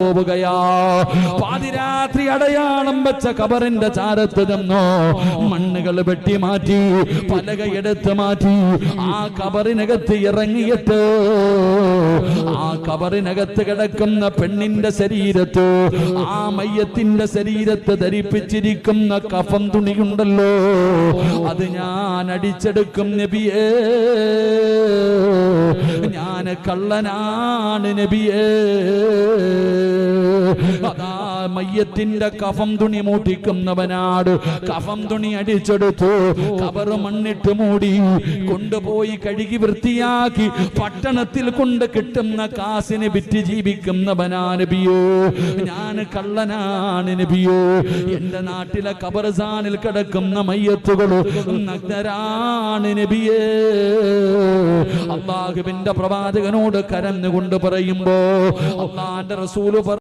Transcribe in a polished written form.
പോവുകയാ. പാതിരാത്രി അടയാളം വെച്ച ഖബറിന്റെ ചാരത്ത് നിന്നോ മണ്ണുകൾ വെട്ടി മാറ്റി, പലകയെടുത്ത് മാറ്റി, ആ ഖബറിനകത്ത് ഇറങ്ങിയിട്ട് ആ ഖബറിനകത്ത് കിടക്കുന്ന പെണ്ണിന്റെ ശരീരത്ത്, ആ മയ്യത്തിന്റെ ശരീരത്ത് ധരിപ്പിച്ചിരിക്കുന്ന കഫൻ തുണിയുണ്ടല്ലോ, അത് ഞാൻ അടിച്ചെടുക്കും നബിയേ, ഞാൻ കള്ളനാണ് നബിയേ. അതാ മയ്യത്തിന്റെ കഫം തുണി മൂട്ടിക്കുന്നവനാട് കഫം തുണി അടിച്ചെടുത്തു, ഖബർ മണ്ണിട്ട് മൂടി, കൊണ്ടുപോയി കഴുകി വൃത്തിയാക്കി പട്ടണത്തിൽ കൊണ്ട് കിട്ടുന്ന കാശിന് വിറ്റ് ജീവിക്കുന്നവനാ നബിയോ, ഞാൻ കള്ളനാണ് നബിയോ. എന്റെ നാട്ടിലെ ഖബർസ്ഥാനിൽ കിടക്കുന്ന മയ്യത്തുകൾ നഗ്നരാണ് നബിയേ. അല്ലാഹുവിന്റെ പ്രവാചകനോട് കരഞ്ഞുകൊണ്ട് പറയുമ്പോ അല്ലാഹുവിന്റെ റസൂൽ